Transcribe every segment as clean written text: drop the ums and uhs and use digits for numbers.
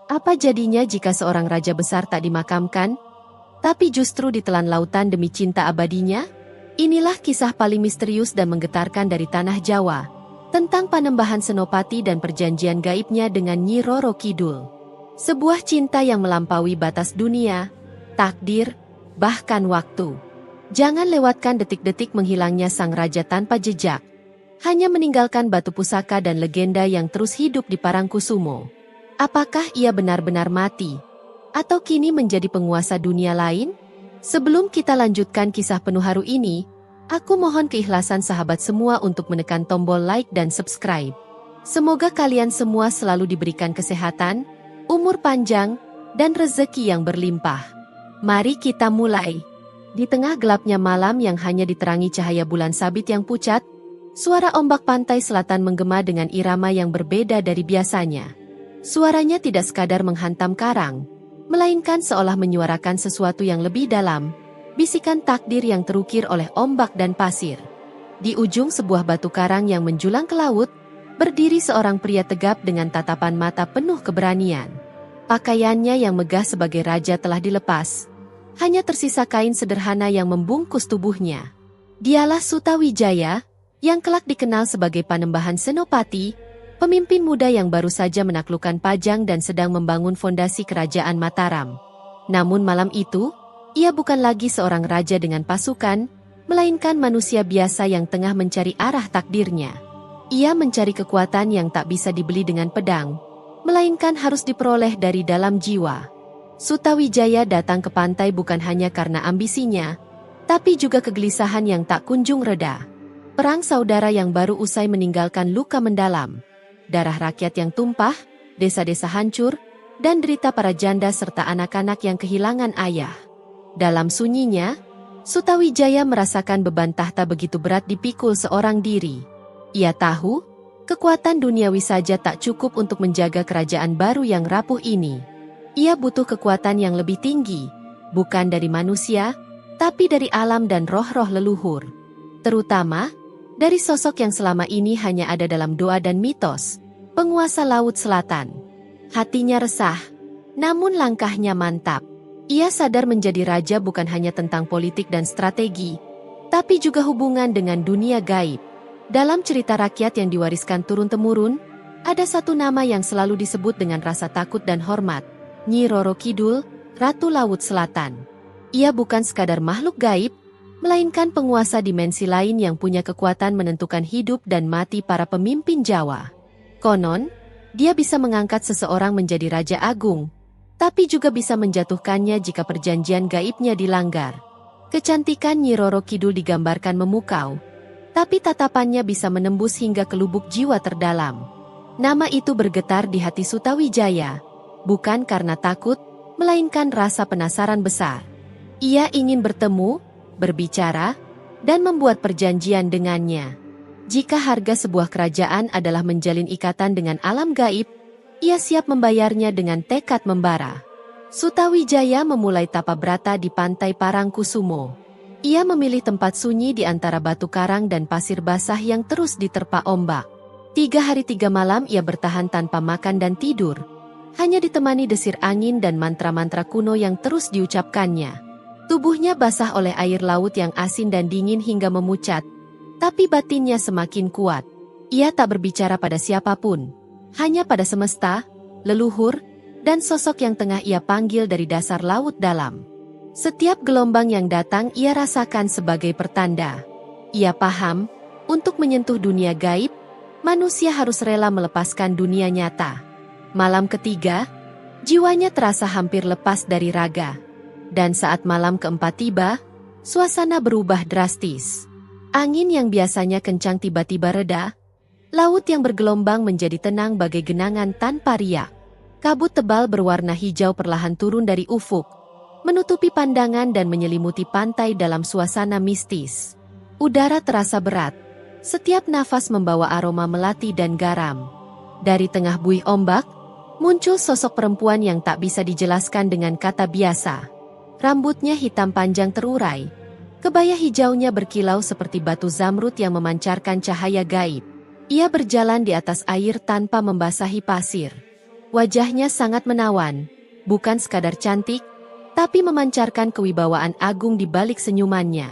Apa jadinya jika seorang raja besar tak dimakamkan, tapi justru ditelan lautan demi cinta abadinya? Inilah kisah paling misterius dan menggetarkan dari tanah Jawa, tentang Panembahan Senopati dan perjanjian gaibnya dengan Nyi Roro Kidul. Sebuah cinta yang melampaui batas dunia, takdir, bahkan waktu. Jangan lewatkan detik-detik menghilangnya sang raja tanpa jejak, hanya meninggalkan batu pusaka dan legenda yang terus hidup di Parangkusumo. Apakah ia benar-benar mati, atau kini menjadi penguasa dunia lain? Sebelum kita lanjutkan kisah penuh haru ini, aku mohon keikhlasan sahabat semua untuk menekan tombol like dan subscribe. Semoga kalian semua selalu diberikan kesehatan, umur panjang, dan rezeki yang berlimpah. Mari kita mulai. Di tengah gelapnya malam yang hanya diterangi cahaya bulan sabit yang pucat, suara ombak pantai selatan menggema dengan irama yang berbeda dari biasanya. Suaranya tidak sekadar menghantam karang, melainkan seolah menyuarakan sesuatu yang lebih dalam, bisikan takdir yang terukir oleh ombak dan pasir. Di ujung sebuah batu karang yang menjulang ke laut, berdiri seorang pria tegap dengan tatapan mata penuh keberanian. Pakaiannya yang megah sebagai raja telah dilepas, hanya tersisa kain sederhana yang membungkus tubuhnya. Dialah Sutawijaya, yang kelak dikenal sebagai Panembahan Senopati, pemimpin muda yang baru saja menaklukkan Pajang dan sedang membangun fondasi kerajaan Mataram. Namun malam itu, ia bukan lagi seorang raja dengan pasukan, melainkan manusia biasa yang tengah mencari arah takdirnya. Ia mencari kekuatan yang tak bisa dibeli dengan pedang, melainkan harus diperoleh dari dalam jiwa. Sutawijaya datang ke pantai bukan hanya karena ambisinya, tapi juga kegelisahan yang tak kunjung reda. Perang saudara yang baru usai meninggalkan luka mendalam. Darah rakyat yang tumpah, desa-desa hancur, dan derita para janda serta anak-anak yang kehilangan ayah. Dalam sunyinya, Sutawijaya merasakan beban tahta begitu berat dipikul seorang diri. Ia tahu, kekuatan duniawi saja tak cukup untuk menjaga kerajaan baru yang rapuh ini. Ia butuh kekuatan yang lebih tinggi, bukan dari manusia, tapi dari alam dan roh-roh leluhur. Terutama, dari sosok yang selama ini hanya ada dalam doa dan mitos, penguasa Laut Selatan. Hatinya resah, namun langkahnya mantap. Ia sadar menjadi raja bukan hanya tentang politik dan strategi, tapi juga hubungan dengan dunia gaib. Dalam cerita rakyat yang diwariskan turun-temurun, ada satu nama yang selalu disebut dengan rasa takut dan hormat, Nyi Roro Kidul, Ratu Laut Selatan. Ia bukan sekadar makhluk gaib, melainkan penguasa dimensi lain yang punya kekuatan menentukan hidup dan mati para pemimpin Jawa. Konon, dia bisa mengangkat seseorang menjadi raja agung, tapi juga bisa menjatuhkannya jika perjanjian gaibnya dilanggar. Kecantikan Nyi Roro Kidul digambarkan memukau, tapi tatapannya bisa menembus hingga ke lubuk jiwa terdalam. Nama itu bergetar di hati Sutawijaya, bukan karena takut, melainkan rasa penasaran besar. Ia ingin bertemu, berbicara, dan membuat perjanjian dengannya. Jika harga sebuah kerajaan adalah menjalin ikatan dengan alam gaib, ia siap membayarnya dengan tekad membara. Sutawijaya memulai tapa brata di pantai Parangkusumo. Ia memilih tempat sunyi di antara batu karang dan pasir basah yang terus diterpa ombak. 3 hari 3 malam ia bertahan tanpa makan dan tidur, hanya ditemani desir angin dan mantra-mantra kuno yang terus diucapkannya. Tubuhnya basah oleh air laut yang asin dan dingin hingga memucat, tapi batinnya semakin kuat. Ia tak berbicara pada siapapun, hanya pada semesta, leluhur, dan sosok yang tengah ia panggil dari dasar laut dalam. Setiap gelombang yang datang ia rasakan sebagai pertanda. Ia paham, untuk menyentuh dunia gaib, manusia harus rela melepaskan dunia nyata. Malam ketiga, jiwanya terasa hampir lepas dari raga. Dan saat malam keempat tiba, suasana berubah drastis. Angin yang biasanya kencang tiba-tiba reda, laut yang bergelombang menjadi tenang bagai genangan tanpa riak. Kabut tebal berwarna hijau perlahan turun dari ufuk, menutupi pandangan dan menyelimuti pantai dalam suasana mistis. Udara terasa berat, setiap nafas membawa aroma melati dan garam. Dari tengah buih ombak, muncul sosok perempuan yang tak bisa dijelaskan dengan kata biasa. Rambutnya hitam panjang terurai, kebaya hijaunya berkilau seperti batu zamrud yang memancarkan cahaya gaib. Ia berjalan di atas air tanpa membasahi pasir. Wajahnya sangat menawan, bukan sekadar cantik, tapi memancarkan kewibawaan agung di balik senyumannya.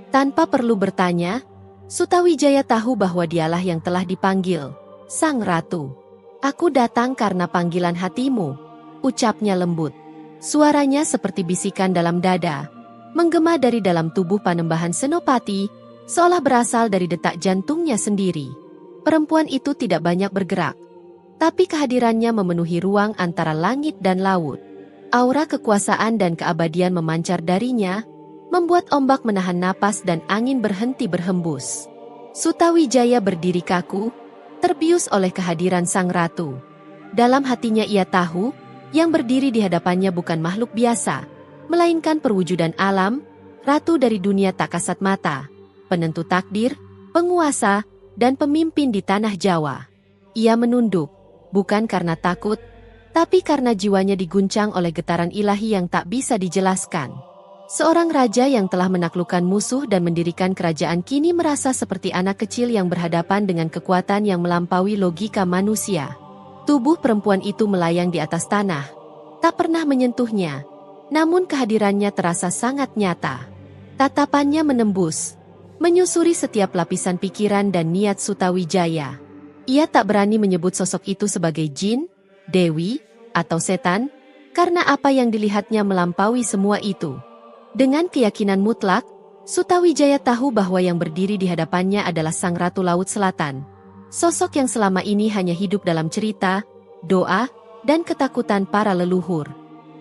Tanpa perlu bertanya, Sutawijaya tahu bahwa dialah yang telah dipanggil, Sang Ratu. "Aku datang karena panggilan hatimu," ucapnya lembut. Suaranya seperti bisikan dalam dada, menggema dari dalam tubuh Panembahan Senopati, seolah berasal dari detak jantungnya sendiri. Perempuan itu tidak banyak bergerak, tapi kehadirannya memenuhi ruang antara langit dan laut. Aura kekuasaan dan keabadian memancar darinya, membuat ombak menahan napas dan angin berhenti berhembus. Sutawijaya berdiri kaku, terbius oleh kehadiran Sang Ratu. Dalam hatinya ia tahu, yang berdiri di hadapannya bukan makhluk biasa, melainkan perwujudan alam, ratu dari dunia tak kasat mata, penentu takdir, penguasa, dan pemimpin di tanah Jawa. Ia menunduk, bukan karena takut, tapi karena jiwanya diguncang oleh getaran ilahi yang tak bisa dijelaskan. Seorang raja yang telah menaklukkan musuh dan mendirikan kerajaan kini merasa seperti anak kecil yang berhadapan dengan kekuatan yang melampaui logika manusia. Tubuh perempuan itu melayang di atas tanah, tak pernah menyentuhnya, namun kehadirannya terasa sangat nyata. Tatapannya menembus, menyusuri setiap lapisan pikiran dan niat Sutawijaya. Ia tak berani menyebut sosok itu sebagai jin, dewi, atau setan, karena apa yang dilihatnya melampaui semua itu. Dengan keyakinan mutlak, Sutawijaya tahu bahwa yang berdiri di hadapannya adalah Sang Ratu Laut Selatan. Sosok yang selama ini hanya hidup dalam cerita, doa, dan ketakutan para leluhur.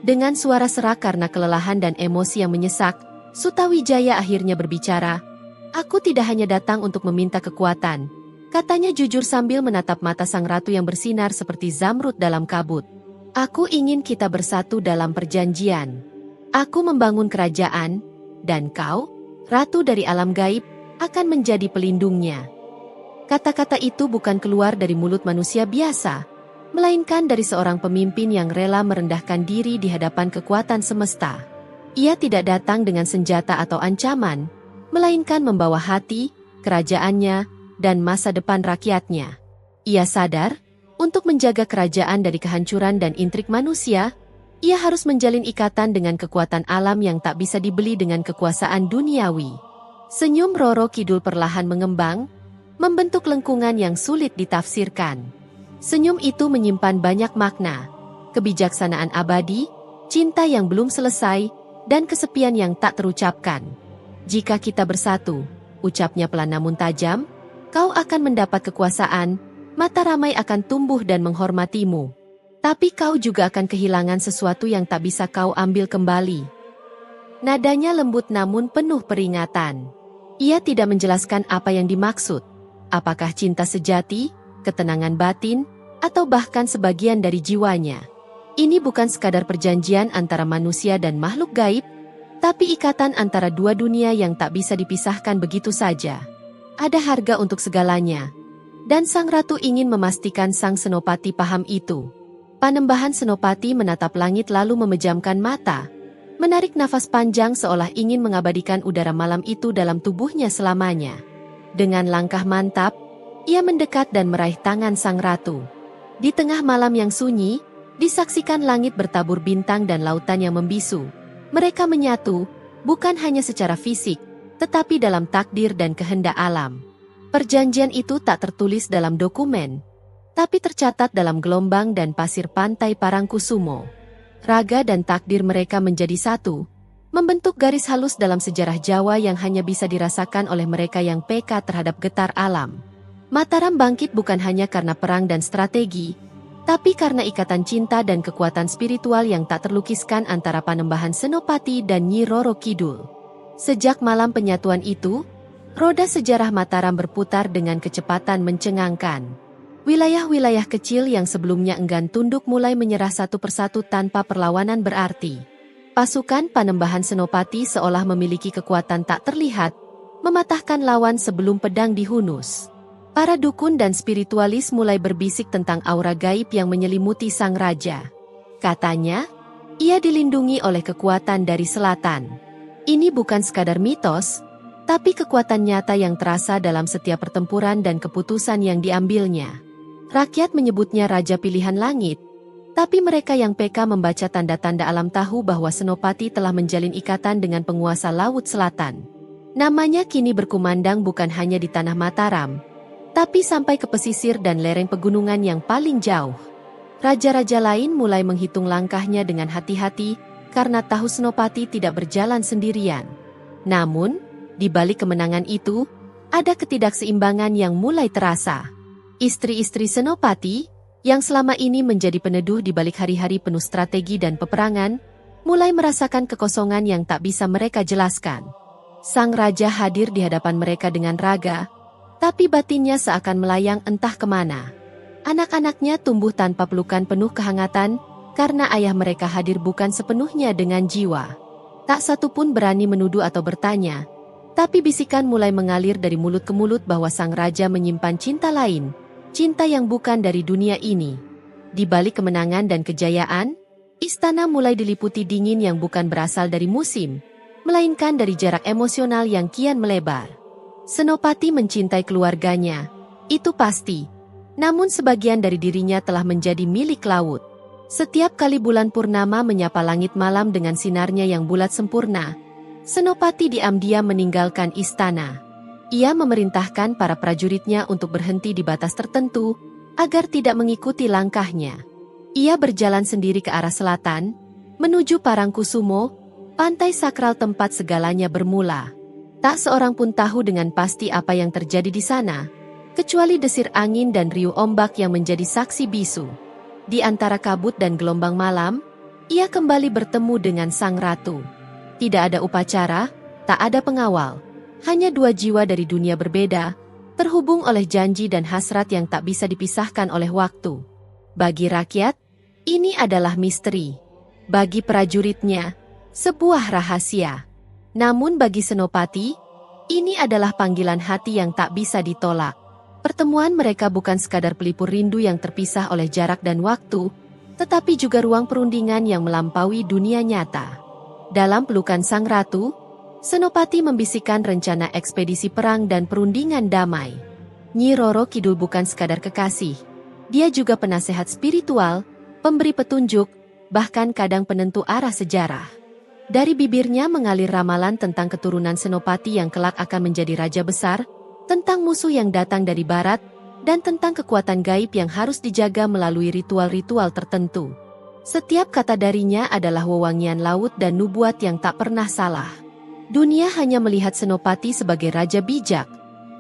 Dengan suara serak karena kelelahan dan emosi yang menyesak, Sutawijaya akhirnya berbicara. "Aku tidak hanya datang untuk meminta kekuatan," katanya jujur sambil menatap mata Sang Ratu yang bersinar seperti zamrud dalam kabut. "Aku ingin kita bersatu dalam perjanjian. Aku membangun kerajaan, dan kau, ratu dari alam gaib, akan menjadi pelindungnya." Kata-kata itu bukan keluar dari mulut manusia biasa, melainkan dari seorang pemimpin yang rela merendahkan diri di hadapan kekuatan semesta. Ia tidak datang dengan senjata atau ancaman, melainkan membawa hati, kerajaannya, dan masa depan rakyatnya. Ia sadar, untuk menjaga kerajaan dari kehancuran dan intrik manusia, ia harus menjalin ikatan dengan kekuatan alam yang tak bisa dibeli dengan kekuasaan duniawi. Senyum Roro Kidul perlahan mengembang, membentuk lengkungan yang sulit ditafsirkan. Senyum itu menyimpan banyak makna, kebijaksanaan abadi, cinta yang belum selesai, dan kesepian yang tak terucapkan. "Jika kita bersatu," ucapnya pelan namun tajam, "kau akan mendapat kekuasaan, mata ramai akan tumbuh dan menghormatimu. Tapi kau juga akan kehilangan sesuatu yang tak bisa kau ambil kembali." Nadanya lembut namun penuh peringatan. Ia tidak menjelaskan apa yang dimaksud. Apakah cinta sejati, ketenangan batin, atau bahkan sebagian dari jiwanya. Ini bukan sekadar perjanjian antara manusia dan makhluk gaib, tapi ikatan antara dua dunia yang tak bisa dipisahkan begitu saja. Ada harga untuk segalanya. Dan Sang Ratu ingin memastikan Sang Senopati paham itu. Panembahan Senopati menatap langit lalu memejamkan mata, menarik nafas panjang seolah ingin mengabadikan udara malam itu dalam tubuhnya selamanya. Dengan langkah mantap, ia mendekat dan meraih tangan Sang Ratu. Di tengah malam yang sunyi, disaksikan langit bertabur bintang dan lautan yang membisu. Mereka menyatu, bukan hanya secara fisik, tetapi dalam takdir dan kehendak alam. Perjanjian itu tak tertulis dalam dokumen, tapi tercatat dalam gelombang dan pasir pantai Parangkusumo. Raga dan takdir mereka menjadi satu, membentuk garis halus dalam sejarah Jawa yang hanya bisa dirasakan oleh mereka yang peka terhadap getar alam. Mataram bangkit bukan hanya karena perang dan strategi, tapi karena ikatan cinta dan kekuatan spiritual yang tak terlukiskan antara Panembahan Senopati dan Nyi Roro Kidul. Sejak malam penyatuan itu, roda sejarah Mataram berputar dengan kecepatan mencengangkan. Wilayah-wilayah kecil yang sebelumnya enggan tunduk mulai menyerah satu persatu tanpa perlawanan berarti. Pasukan Panembahan Senopati seolah memiliki kekuatan tak terlihat, mematahkan lawan sebelum pedang dihunus. Para dukun dan spiritualis mulai berbisik tentang aura gaib yang menyelimuti sang raja. Katanya, ia dilindungi oleh kekuatan dari selatan. Ini bukan sekadar mitos, tapi kekuatan nyata yang terasa dalam setiap pertempuran dan keputusan yang diambilnya. Rakyat menyebutnya Raja Pilihan Langit, Tapi mereka yang peka membaca tanda-tanda alam tahu bahwa Senopati telah menjalin ikatan dengan penguasa Laut Selatan. Namanya kini berkumandang bukan hanya di tanah Mataram, tapi sampai ke pesisir dan lereng pegunungan yang paling jauh. Raja-raja lain mulai menghitung langkahnya dengan hati-hati karena tahu Senopati tidak berjalan sendirian. Namun, di balik kemenangan itu, ada ketidakseimbangan yang mulai terasa. Istri-istri Senopati yang selama ini menjadi peneduh di balik hari-hari penuh strategi dan peperangan, mulai merasakan kekosongan yang tak bisa mereka jelaskan. Sang raja hadir di hadapan mereka dengan raga, tapi batinnya seakan melayang entah kemana. Anak-anaknya tumbuh tanpa pelukan penuh kehangatan, karena ayah mereka hadir bukan sepenuhnya dengan jiwa. Tak satu pun berani menuduh atau bertanya, tapi bisikan mulai mengalir dari mulut ke mulut bahwa sang raja menyimpan cinta lain. Cinta yang bukan dari dunia ini. Di balik kemenangan dan kejayaan, istana mulai diliputi dingin yang bukan berasal dari musim, melainkan dari jarak emosional yang kian melebar. Senopati mencintai keluarganya, itu pasti. Namun sebagian dari dirinya telah menjadi milik laut. Setiap kali bulan purnama menyapa langit malam dengan sinarnya yang bulat sempurna, Senopati diam-diam meninggalkan istana. Ia memerintahkan para prajuritnya untuk berhenti di batas tertentu, agar tidak mengikuti langkahnya. Ia berjalan sendiri ke arah selatan, menuju Parangkusumo, pantai sakral tempat segalanya bermula. Tak seorang pun tahu dengan pasti apa yang terjadi di sana, kecuali desir angin dan riuh ombak yang menjadi saksi bisu. Di antara kabut dan gelombang malam, ia kembali bertemu dengan sang ratu. Tidak ada upacara, tak ada pengawal. Hanya dua jiwa dari dunia berbeda, terhubung oleh janji dan hasrat yang tak bisa dipisahkan oleh waktu. Bagi rakyat, ini adalah misteri. Bagi prajuritnya, sebuah rahasia. Namun bagi Senopati, ini adalah panggilan hati yang tak bisa ditolak. Pertemuan mereka bukan sekadar pelipur rindu yang terpisah oleh jarak dan waktu, tetapi juga ruang perundingan yang melampaui dunia nyata. Dalam pelukan sang ratu, Senopati membisikkan rencana ekspedisi perang dan perundingan damai. Nyi Roro Kidul bukan sekadar kekasih. Dia juga penasehat spiritual, pemberi petunjuk, bahkan kadang penentu arah sejarah. Dari bibirnya mengalir ramalan tentang keturunan Senopati yang kelak akan menjadi raja besar, tentang musuh yang datang dari barat, dan tentang kekuatan gaib yang harus dijaga melalui ritual-ritual tertentu. Setiap kata darinya adalah wewangian laut dan nubuat yang tak pernah salah. Dunia hanya melihat Senopati sebagai raja bijak,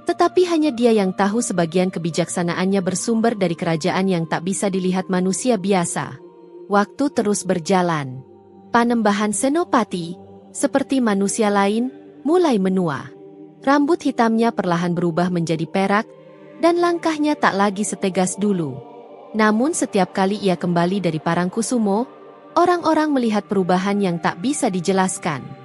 tetapi hanya dia yang tahu sebagian kebijaksanaannya bersumber dari kerajaan yang tak bisa dilihat manusia biasa. Waktu terus berjalan. Panembahan Senopati, seperti manusia lain, mulai menua. Rambut hitamnya perlahan berubah menjadi perak, dan langkahnya tak lagi setegas dulu. Namun setiap kali ia kembali dari Parangkusumo, orang-orang melihat perubahan yang tak bisa dijelaskan.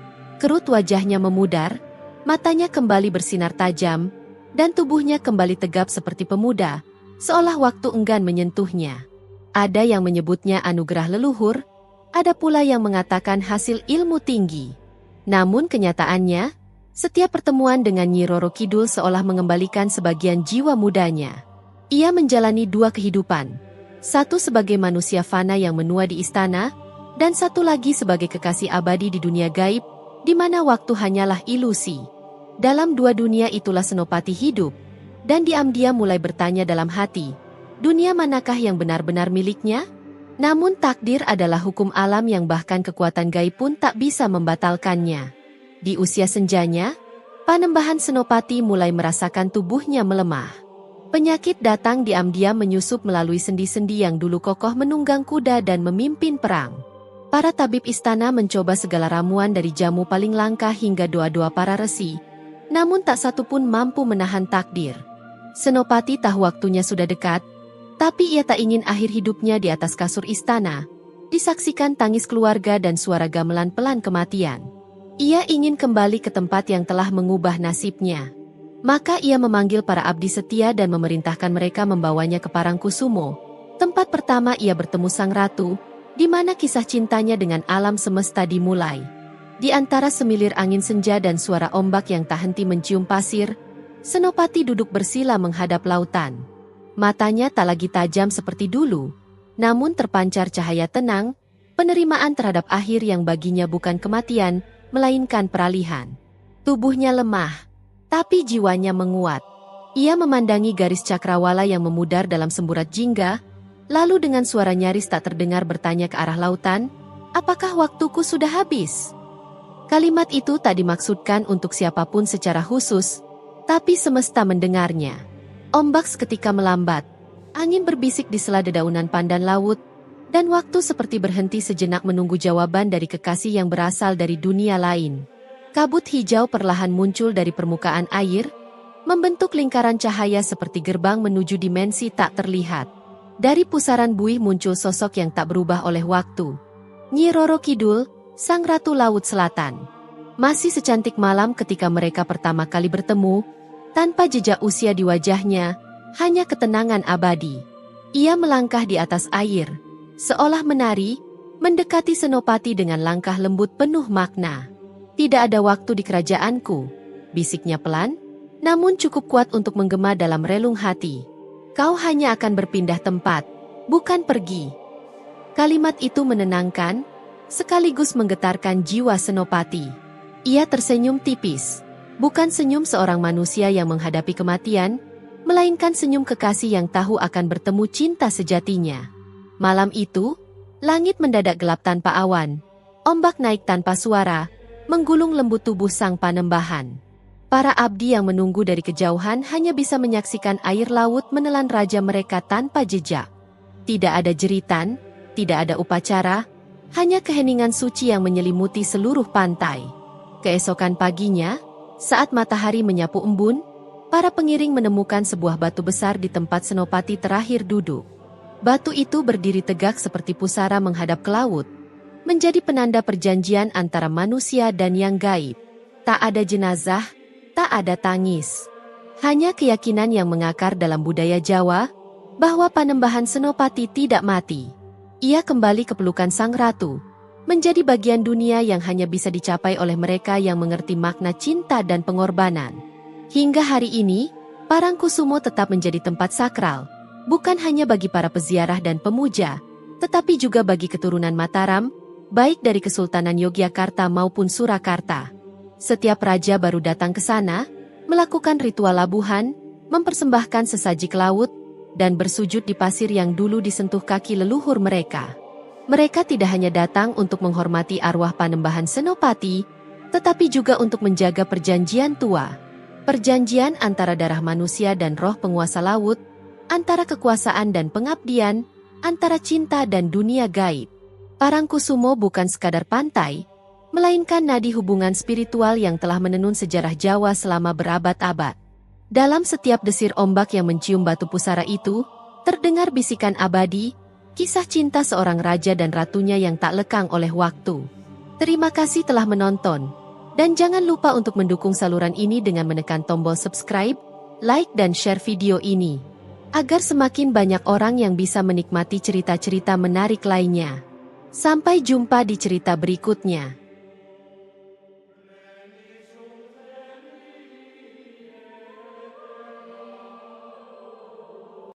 Kerut wajahnya memudar, matanya kembali bersinar tajam, dan tubuhnya kembali tegap seperti pemuda, seolah waktu enggan menyentuhnya. Ada yang menyebutnya anugerah leluhur, ada pula yang mengatakan hasil ilmu tinggi. Namun kenyataannya, setiap pertemuan dengan Nyi Roro Kidul seolah mengembalikan sebagian jiwa mudanya. Ia menjalani dua kehidupan, satu sebagai manusia fana yang menua di istana, dan satu lagi sebagai kekasih abadi di dunia gaib, di mana waktu hanyalah ilusi. Dalam dua dunia itulah Senopati hidup, dan diam-diam mulai bertanya dalam hati, dunia manakah yang benar-benar miliknya? Namun takdir adalah hukum alam yang bahkan kekuatan gaib pun tak bisa membatalkannya. Di usia senjanya, Panembahan Senopati mulai merasakan tubuhnya melemah. Penyakit datang diam-diam menyusup melalui sendi-sendi yang dulu kokoh menunggang kuda dan memimpin perang. Para tabib istana mencoba segala ramuan dari jamu paling langka hingga doa-doa para resi, namun tak satu pun mampu menahan takdir. Senopati tahu waktunya sudah dekat, tapi ia tak ingin akhir hidupnya di atas kasur istana, disaksikan tangis keluarga dan suara gamelan pelan kematian. Ia ingin kembali ke tempat yang telah mengubah nasibnya. Maka ia memanggil para abdi setia dan memerintahkan mereka membawanya ke Parangkusumo, tempat pertama ia bertemu sang ratu, di mana kisah cintanya dengan alam semesta dimulai. Di antara semilir angin senja dan suara ombak yang tak henti mencium pasir, Senopati duduk bersila menghadap lautan. Matanya tak lagi tajam seperti dulu, namun terpancar cahaya tenang, penerimaan terhadap akhir yang baginya bukan kematian, melainkan peralihan. Tubuhnya lemah, tapi jiwanya menguat. Ia memandangi garis cakrawala yang memudar dalam semburat jingga, lalu dengan suara nyaris tak terdengar bertanya ke arah lautan, "Apakah waktuku sudah habis?" Kalimat itu tak dimaksudkan untuk siapapun secara khusus, tapi semesta mendengarnya. Ombak seketika melambat, angin berbisik di sela dedaunan pandan laut, dan waktu seperti berhenti sejenak menunggu jawaban dari kekasih yang berasal dari dunia lain. Kabut hijau perlahan muncul dari permukaan air, membentuk lingkaran cahaya seperti gerbang menuju dimensi tak terlihat. Dari pusaran buih muncul sosok yang tak berubah oleh waktu. Nyi Roro Kidul, Sang Ratu Laut Selatan. Masih secantik malam ketika mereka pertama kali bertemu, tanpa jejak usia di wajahnya, hanya ketenangan abadi. Ia melangkah di atas air, seolah menari, mendekati Senopati dengan langkah lembut penuh makna. "Tidak ada waktu di kerajaanku," bisiknya pelan, namun cukup kuat untuk menggema dalam relung hati. "Kau hanya akan berpindah tempat, bukan pergi." Kalimat itu menenangkan, sekaligus menggetarkan jiwa Senopati. Ia tersenyum tipis, bukan senyum seorang manusia yang menghadapi kematian, melainkan senyum kekasih yang tahu akan bertemu cinta sejatinya. Malam itu, langit mendadak gelap tanpa awan, ombak naik tanpa suara, menggulung lembut tubuh sang panembahan. Para abdi yang menunggu dari kejauhan hanya bisa menyaksikan air laut menelan raja mereka tanpa jejak. Tidak ada jeritan, tidak ada upacara, hanya keheningan suci yang menyelimuti seluruh pantai. Keesokan paginya, saat matahari menyapu embun, para pengiring menemukan sebuah batu besar di tempat Senopati terakhir duduk. Batu itu berdiri tegak seperti pusara menghadap ke laut, menjadi penanda perjanjian antara manusia dan yang gaib. Tak ada jenazah, tak ada tangis. Hanya keyakinan yang mengakar dalam budaya Jawa, bahwa panembahan Senopati tidak mati. Ia kembali ke pelukan sang ratu, menjadi bagian dunia yang hanya bisa dicapai oleh mereka yang mengerti makna cinta dan pengorbanan. Hingga hari ini, Parangkusumo tetap menjadi tempat sakral, bukan hanya bagi para peziarah dan pemuja, tetapi juga bagi keturunan Mataram, baik dari Kesultanan Yogyakarta maupun Surakarta. Setiap raja baru datang ke sana, melakukan ritual labuhan, mempersembahkan sesaji ke laut, dan bersujud di pasir yang dulu disentuh kaki leluhur mereka. Mereka tidak hanya datang untuk menghormati arwah panembahan Senopati, tetapi juga untuk menjaga perjanjian tua. Perjanjian antara darah manusia dan roh penguasa laut, antara kekuasaan dan pengabdian, antara cinta dan dunia gaib. Parangkusumo bukan sekadar pantai, melainkan nadi hubungan spiritual yang telah menenun sejarah Jawa selama berabad-abad. Dalam setiap desir ombak yang mencium batu pusara itu, terdengar bisikan abadi, kisah cinta seorang raja dan ratunya yang tak lekang oleh waktu. Terima kasih telah menonton, dan jangan lupa untuk mendukung saluran ini dengan menekan tombol subscribe, like dan share video ini, agar semakin banyak orang yang bisa menikmati cerita-cerita menarik lainnya. Sampai jumpa di cerita berikutnya.